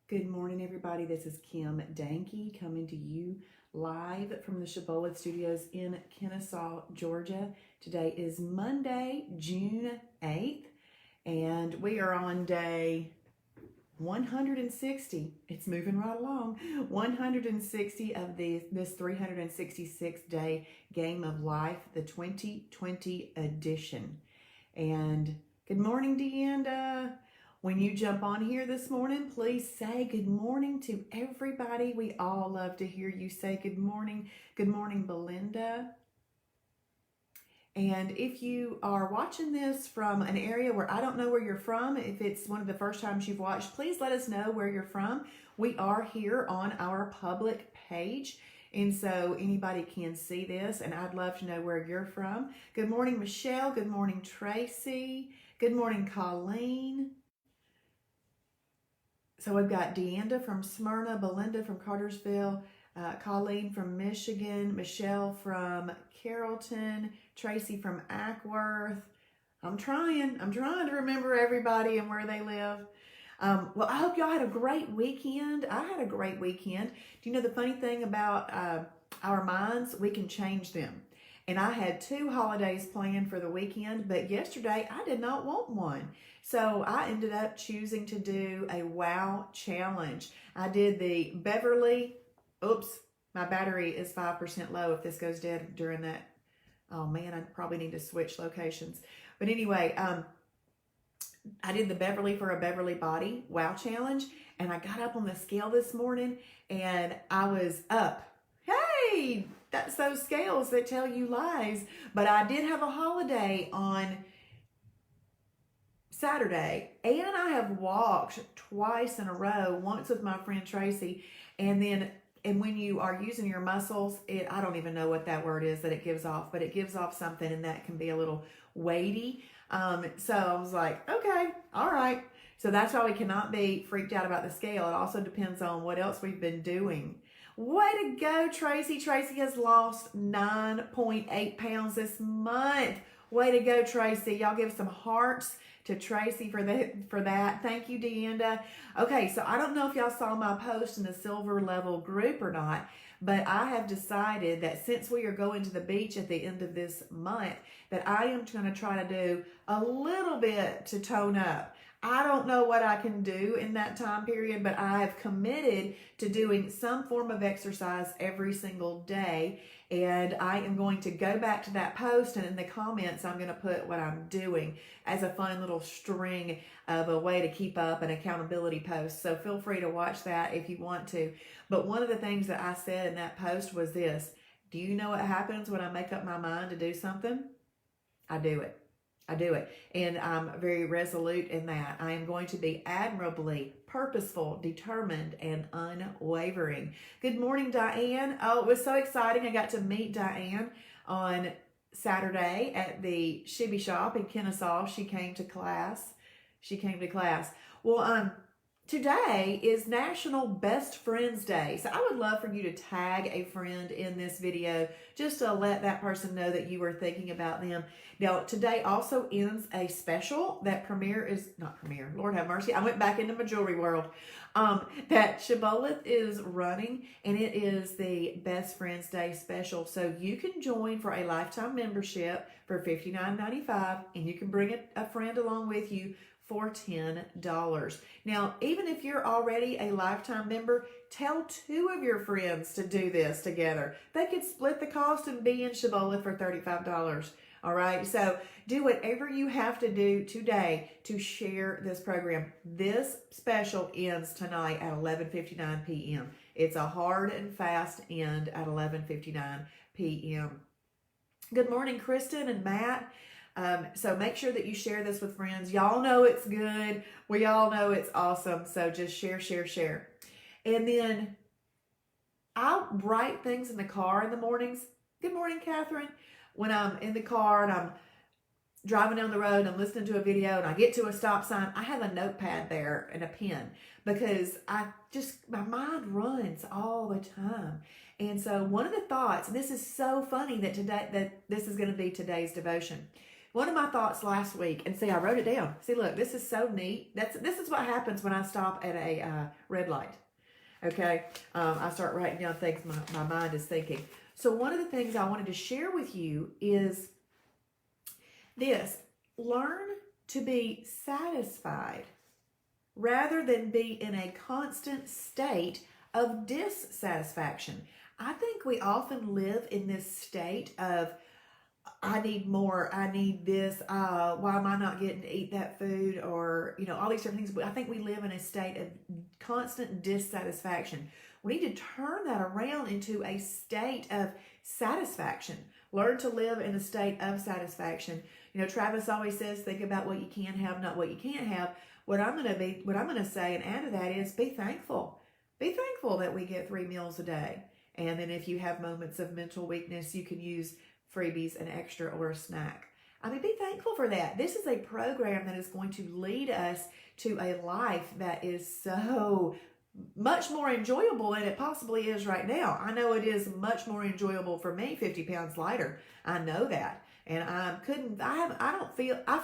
Good morning, everybody. This is Kim Danke coming to you live from the Shibboleth Studios in Kennesaw, Georgia. Today is Monday, June 8th, and we are on day 160. It's moving right along. 160 of this 366-day game of life, the 2020 edition. And good morning, Deanda. When you jump on here this morning, please say good morning to everybody. We all love to hear you say good morning. Good morning, Belinda. And if you are watching this from an area where I don't know where you're from, if it's one of the first times you've watched, please let us know where you're from. We are here on our public page, and so anybody can see this, and I'd love to know where you're from. Good morning, Michelle. Good morning, Tracy. Good morning, Colleen. So we've got Deanda from Smyrna, Belinda from Cartersville, Colleen from Michigan, Michelle from Carrollton, Tracy from Ackworth. I'm trying to remember everybody and where they live. Well, I hope y'all had a great weekend. I had a great weekend. Do you know the funny thing about our minds? We can change them. And I had 2 holidays planned for the weekend, but yesterday I did not want one. So I ended up choosing to do a wow challenge. I did the Beverly, oops, my battery is 5% low if this goes dead during that. Oh man, I probably need to switch locations. But anyway, I did the Beverly for a Beverly Body wow challenge, and I got up on the scale this morning and I was up. Hey, that's those scales that tell you lies. But I did have a holiday on Saturday, and I have walked twice in a row, once with my friend Tracy, and when you are using your muscles, I don't even know what that word is that it gives off, but it gives off something, and that can be a little weighty. So I was like, okay, all right. So that's why we cannot be freaked out about the scale. It also depends on what else we've been doing. Way to go, Tracy. Tracy has lost 9.8 pounds this month. Way to go, Tracy. Y'all give some hearts to Tracy for that. Thank you, Deanda. Okay, so I don't know if y'all saw my post in the silver level group or not, but I have decided that since we are going to the beach at the end of this month, that I am going to try to do a little bit to tone up. I don't know what I can do in that time period, but I have committed to doing some form of exercise every single day. And I am going to go back to that post, and in the comments, I'm going to put what I'm doing as a fun little string of a way to keep up an accountability post. So feel free to watch that if you want to. But one of the things that I said in that post was this: do you know what happens when I make up my mind to do something? I do it. I do it. And I'm very resolute in that. I am going to be admirably purposeful, determined, and unwavering. Good morning, Diane. Oh, it was so exciting. I got to meet Diane on Saturday at the Shibby Shop in Kennesaw. She came to class. Well, today is National Best Friends Day. So I would love for you to tag a friend in this video just to let that person know that you were thinking about them. Now, today also ends a special that Lord have mercy. I went back into my jewelry world. That Shibboleth is running, and it is the Best Friends Day special. So you can join for a lifetime membership for $59.95, and you can bring a friend along with you for $10. Now, even if you're already a lifetime member, tell 2 of your friends to do this together. They could split the cost and be in Shibboleth for $35. All right, so do whatever you have to do today to share this program. This special ends tonight at 11:59 p.m. It's a hard and fast end at 11:59 p.m. Good morning, Kristen and Matt. So make sure that you share this with friends. Y'all know it's good. We all know it's awesome. So just share. And then I'll write things in the car in the mornings. Good morning, Catherine. When I'm in the car and I'm driving down the road and I'm listening to a video and I get to a stop sign, I have a notepad there and a pen because my mind runs all the time. And so one of the thoughts, and this is so funny that this is going to be today's devotion. One of my thoughts last week, and see, I wrote it down. See, look, this is so neat. This is what happens when I stop at a red light. Okay, I start writing down things my mind is thinking. So one of the things I wanted to share with you is this: learn to be satisfied rather than be in a constant state of dissatisfaction. I think we often live in this state of, I need more, I need this, why am I not getting to eat that food, or, all these different things. I think we live in a state of constant dissatisfaction. We need to turn that around into a state of satisfaction. Learn to live in a state of satisfaction. Travis always says, think about what you can have, not what you can't have. What I'm going to say and add to that is be thankful. Be thankful that we get 3 meals a day. And then if you have moments of mental weakness, you can use freebies, an extra, or a snack. Be thankful for that. This is a program that is going to lead us to a life that is so much more enjoyable than it possibly is right now. I know it is much more enjoyable for me, 50 pounds lighter. I know that. And I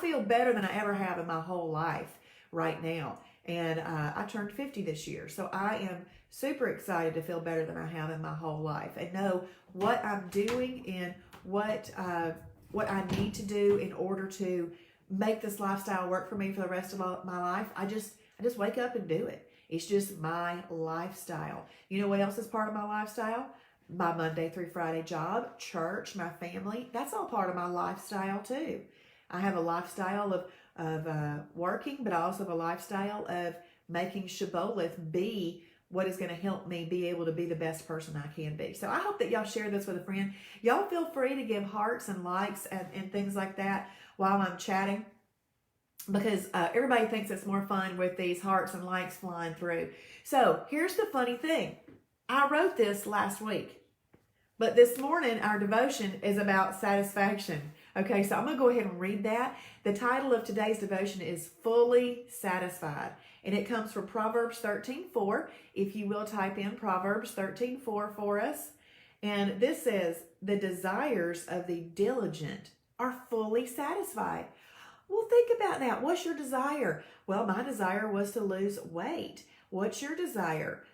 feel better than I ever have in my whole life right now. And I turned 50 this year. So I am super excited to feel better than I have in my whole life and know what I'm doing and what I need to do in order to make this lifestyle work for me for the rest of my life. I just wake up and do it. It's just my lifestyle. You know what else is part of my lifestyle? My Monday through Friday job, church, my family. That's all part of my lifestyle too. I have a lifestyle of working, but I also have a lifestyle of making Shibboleth be what is going to help me be able to be the best person I can be. So I hope that y'all share this with a friend. Y'all feel free to give hearts and likes and things like that while I'm chatting, because everybody thinks it's more fun with these hearts and likes flying through. So here's the funny thing. I wrote this last week, but this morning our devotion is about satisfaction. Okay, so I'm going to go ahead and read that. The title of today's devotion is Fully Satisfied, and it comes from Proverbs 13:4. If you will type in Proverbs 13:4 for us. And this says, the desires of the diligent are fully satisfied. Well, think about that. What's your desire? Well, my desire was to lose weight. What's your desire?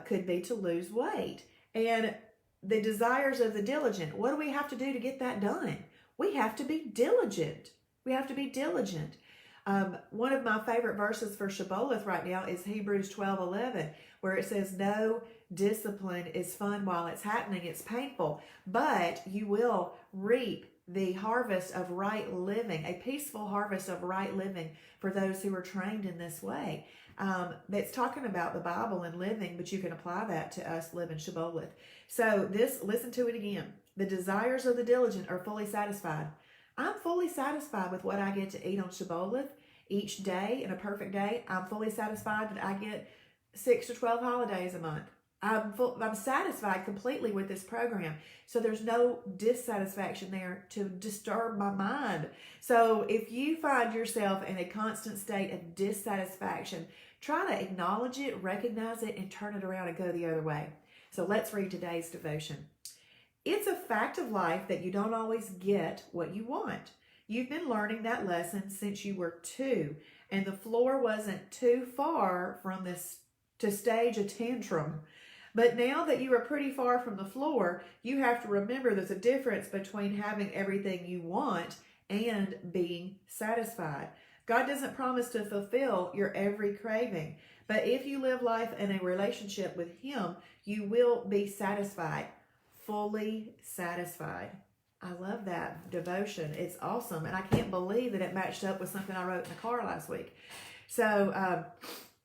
Could be to lose weight. And the desires of the diligent, what do we have to do to get that done? We have to be diligent. We have to be diligent. One of my favorite verses for Shibboleth right now is Hebrews 12:11, where it says, no discipline is fun while it's happening. It's painful, but you will reap the harvest of right living, a peaceful harvest of right living for those who are trained in this way. That's talking about the Bible and living, but you can apply that to us living Shibboleth. So listen to it again. The desires of the diligent are fully satisfied. I'm fully satisfied with what I get to eat on Shibboleth each day. In a perfect day, I'm fully satisfied that I get 6 to 12 holidays a month. I'm satisfied completely with this program. So there's no dissatisfaction there to disturb my mind. So if you find yourself in a constant state of dissatisfaction, try to acknowledge it, recognize it, and turn it around and go the other way. So let's read today's devotion. It's a fact of life that you don't always get what you want. You've been learning that lesson since you were 2, and the floor wasn't too far from this to stage a tantrum. But now that you are pretty far from the floor, you have to remember there's a difference between having everything you want and being satisfied. God doesn't promise to fulfill your every craving, but if you live life in a relationship with Him, you will be satisfied, fully satisfied. I love that devotion. It's awesome, and I can't believe that it matched up with something I wrote in the car last week. So,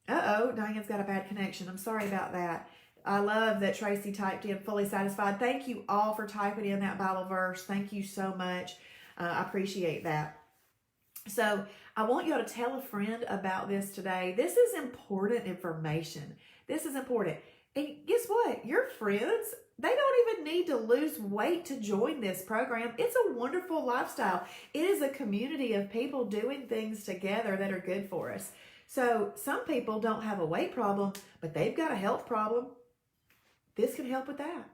Diane's got a bad connection. I'm sorry about that. I love that Tracy typed in fully satisfied. Thank you all for typing in that Bible verse. Thank you so much. I appreciate that. So I want you to tell a friend about this today. This is important information. This is important. And guess what? Your friends, they don't even need to lose weight to join this program. It's a wonderful lifestyle. It is a community of people doing things together that are good for us. So some people don't have a weight problem, but they've got a health problem. This can help with that.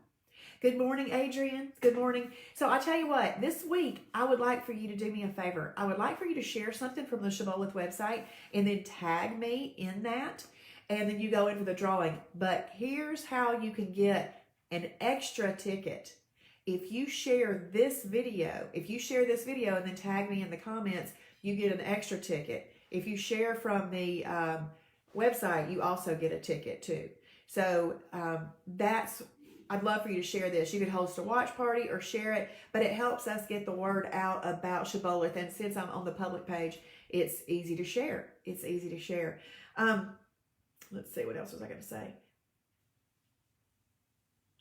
Good morning, Adrian. Good morning. So I tell you what, this week, I would like for you to do me a favor. I would like for you to share something from the Shibboleth website and then tag me in that. And then you go in for the drawing. But here's how you can get an extra ticket. If you share this video, and then tag me in the comments, you get an extra ticket. If you share from the website, you also get a ticket too. So I'd love for you to share this. You could host a watch party or share it, but it helps us get the word out about Shibboleth. And since I'm on the public page, it's easy to share. It's easy to share. Let's see, what else was I going to say?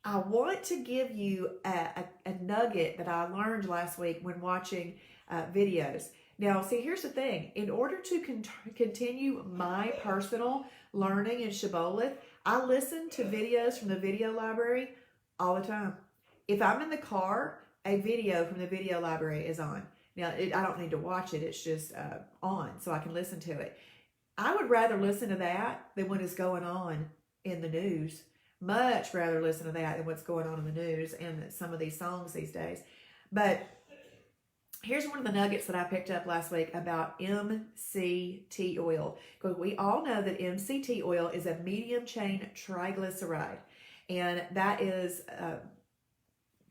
I want to give you a nugget that I learned last week when watching videos. Now, see, here's the thing. In order to continue my personal learning in Shibboleth, I listen to videos from the video library all the time. If I'm in the car, a video from the video library is on. Now, I don't need to watch it. It's just on, so I can listen to it. I would rather listen to that than what is going on in the news. Much rather listen to that than what's going on in the news and some of these songs these days. But here's one of the nuggets that I picked up last week about MCT oil. Because we all know that MCT oil is a medium chain triglyceride. And that is,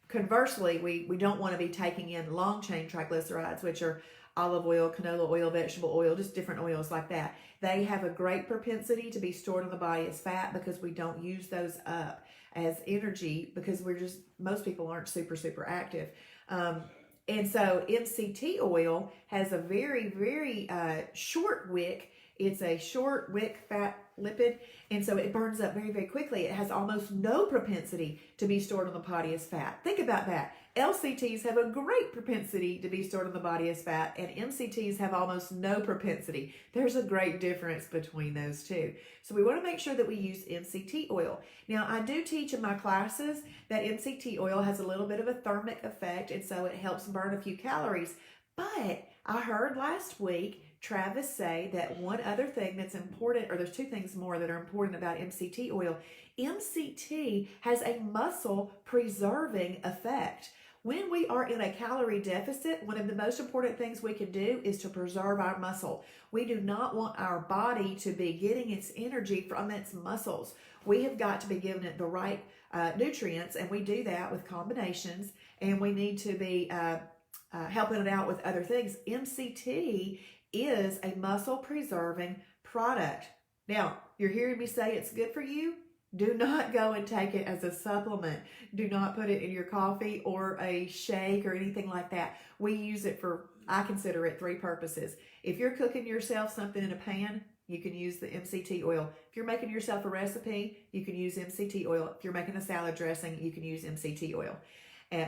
conversely, we don't want to be taking in long chain triglycerides, which are olive oil, canola oil, vegetable oil, just different oils like that. They have a great propensity to be stored in the body as fat because we don't use those up as energy because most people aren't super active. And so MCT oil has a very, very short wick. It's a short wick fat lipid, and so it burns up very, very quickly. It has almost no propensity to be stored in the body as fat. Think about that. LCTs have a great propensity to be stored in the body as fat, and MCTs have almost no propensity. There's a great difference between those two. So we want to make sure that we use MCT oil. Now, I do teach in my classes that MCT oil has a little bit of a thermic effect, and so it helps burn a few calories. But I heard last week Travis say that one other thing that's important, or there's two things more that are important about MCT oil. MCT has a muscle preserving effect. When we are in a calorie deficit, one of the most important things we can do is to preserve our muscle. We do not want our body to be getting its energy from its muscles. We have got to be giving it the right nutrients, and we do that with combinations, and we need to be helping it out with other things. MCT is a muscle preserving product. Now, you're hearing me say it's good for you. Do not go and take it as a supplement. Do not put it in your coffee or a shake or anything like that. We use it I consider it three purposes. If you're cooking yourself something in a pan, you can use the MCT oil. If you're making yourself a recipe, you can use MCT oil. If you're making a salad dressing, you can use MCT oil.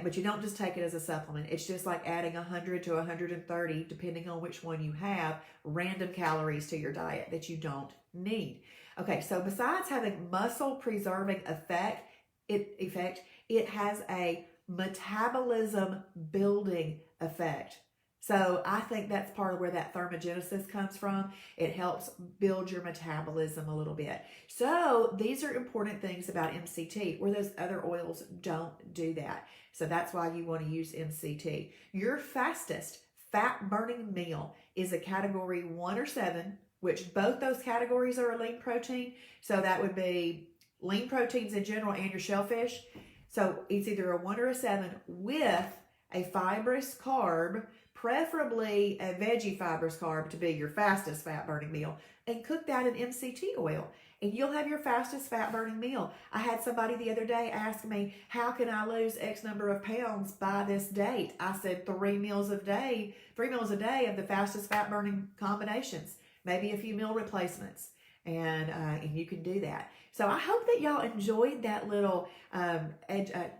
But you don't just take it as a supplement. It's just like adding 100 to 130, depending on which one you have, random calories to your diet that you don't need. Okay, so besides having muscle preserving effect, it has a metabolism building effect. So I think that's part of where that thermogenesis comes from. It helps build your metabolism a little bit. So these are important things about MCT, where those other oils don't do that. So that's why you want to use MCT. Your fastest fat burning meal is a category 1 or 7, which both those categories are a lean protein. So that would be lean proteins in general and your shellfish. So it's either a 1 or a 7 with a fibrous carb, preferably a veggie fibrous carb to be your fastest fat burning meal, and cook that in MCT oil. And you'll have your fastest fat burning meal. I had somebody the other day ask me, how can I lose X number of pounds by this date? I said 3 meals a day of the fastest fat burning combinations, maybe a few meal replacements. And you can do that. So I hope that y'all enjoyed that little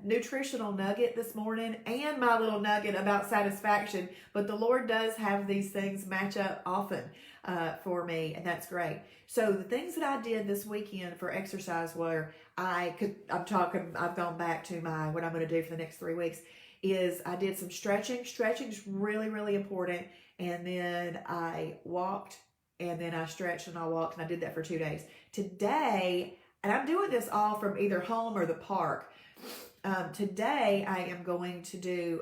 nutritional nugget this morning and my little nugget about satisfaction. But the Lord does have these things match up often for me, and that's great. So the things that I did this weekend for exercise were I've gone back to what I'm going to do for the next 3 weeks is I did some stretching. Stretching is really, really important. And then I walked, and then I stretched and I walked, and I did that for 2 days. Today, and I'm doing this all from either home or the park. Today I am going to do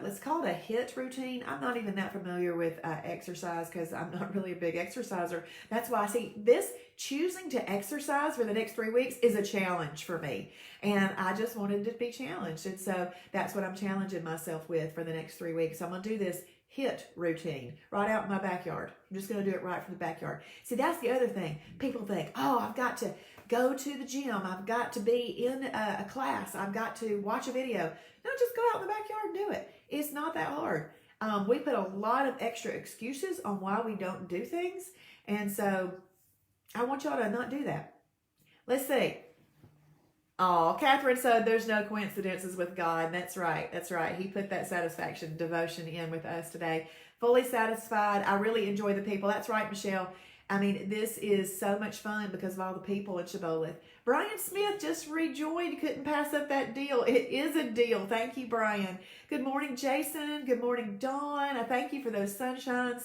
let's call it a HIIT routine. I'm not even that familiar with exercise because I'm not really a big exerciser. That's why I see this choosing to exercise for the next 3 weeks is a challenge for me. And I just wanted to be challenged. And so that's what I'm challenging myself with for the next 3 weeks. I'm going to do this HIIT routine right out in my backyard. I'm just going to do it right from the backyard. See, that's the other thing. People think, oh, I've got to go to the gym. I've got to be in a class. I've got to watch a video. No, just go out in the backyard and do it. It's not that hard. We put a lot of extra excuses on why we don't do things. And so I want y'all to not do that. Let's see. Oh, Catherine said there's no coincidences with God. That's right. That's right. He put that satisfaction, devotion in with us today. Fully satisfied. I really enjoy the people. That's right, Michelle. I mean, this is so much fun because of all the people in Shibboleth. Brian Smith just rejoined. Couldn't pass up that deal. It is a deal. Thank you, Brian. Good morning, Jason. Good morning, Dawn. I thank you for those sunshines.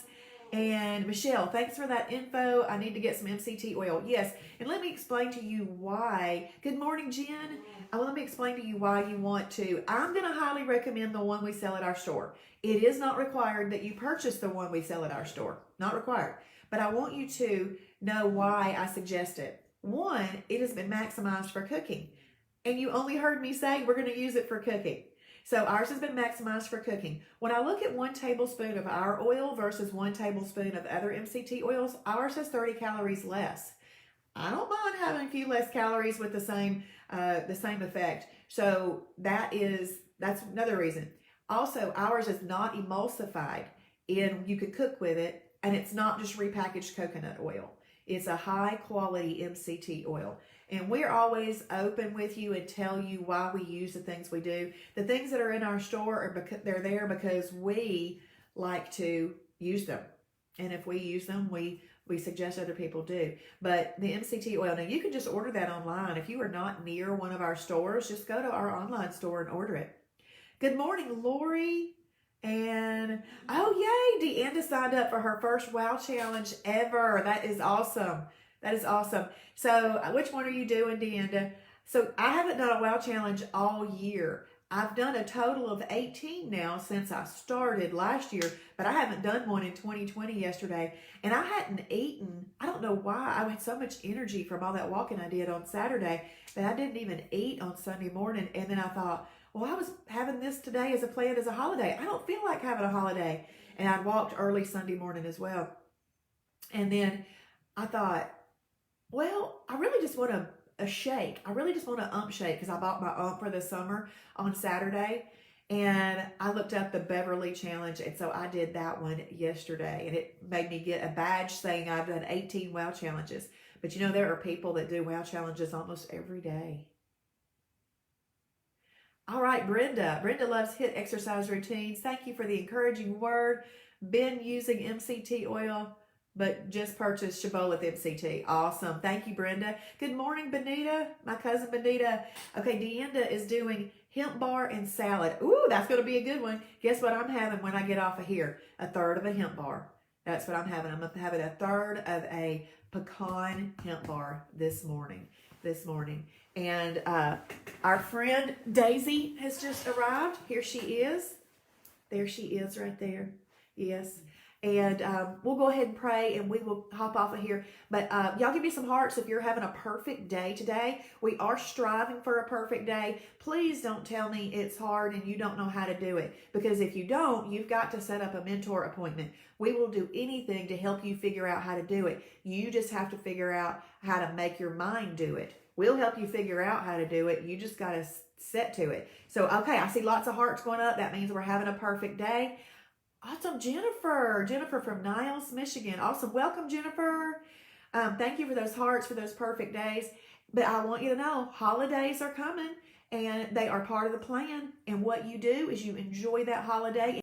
And Michelle, thanks for that info. I need to get some MCT oil. Yes, and let me explain to you why. Good morning, Jen. Let me explain to you why you want to. I'm going to highly recommend the one we sell at our store. It is not required that you purchase the one we sell at our store. Not required. But I want you to know why I suggest it. One, it has been maximized for cooking. And you only heard me say we're going to use it for cooking. So ours has been maximized for cooking. When I look at 1 tablespoon of our oil versus 1 tablespoon of other MCT oils, ours has 30 calories less. I don't mind having a few less calories with the same effect. So that's another reason. Also, ours is not emulsified, and you could cook with it, and it's not just repackaged coconut oil. It's a high quality MCT oil. And we're always open with you and tell you why we use the things we do. The things that are in our store, they're there because we like to use them. And if we use them, we suggest other people do. But the MCT oil, now you can just order that online. If you are not near one of our stores, just go to our online store and order it. Good morning, Lori. And, oh, yay, Deanda signed up for her first WOW challenge ever. That is awesome. That is awesome. So which one are you doing, Deanda? So I haven't done a WOW challenge all year. I've done a total of 18 now since I started last year, but I haven't done one in 2020 yesterday. And I hadn't eaten. I don't know why. I had so much energy from all that walking I did on Saturday that I didn't even eat on Sunday morning. And then I thought, well, I was having this today as a plan as a holiday. I don't feel like having a holiday. And I walked early Sunday morning as well. And then I thought, well, I really just want a shake. I really just want an shake because I bought my for the summer on Saturday. And I looked up the Beverly Challenge. And so I did that one yesterday. And it made me get a badge saying I've done 18 WOW challenges. But you know, there are people that do WOW challenges almost every day. All right, Brenda. Brenda loves HIIT exercise routines. Thank you for the encouraging word. Been using MCT oil, but just purchased Shibboleth MCT. Awesome. Thank you, Brenda. Good morning, Benita. My cousin Benita. Okay, Deanda is doing hemp bar and salad. Ooh, that's going to be a good one. Guess what I'm having when I get off of here? A third of a hemp bar. That's what I'm having. I'm having a third of a pecan hemp bar this morning. And our friend Daisy has just arrived. Here she is. There she is right there. Yes. And we'll go ahead and pray and we will hop off of here. But y'all give me some hearts if you're having a perfect day today. We are striving for a perfect day. Please don't tell me it's hard and you don't know how to do it. Because if you don't, you've got to set up a mentor appointment. We will do anything to help you figure out how to do it. You just have to figure out how to make your mind do it. We'll help you figure out how to do it. You just got to set to it. So, okay, I see lots of hearts going up. That means we're having a perfect day. Awesome, Jennifer. Jennifer from Niles, Michigan. Awesome. Welcome, Jennifer. Thank you for those hearts, for those perfect days. But I want you to know, holidays are coming, and they are part of the plan. And what you do is you enjoy that holiday.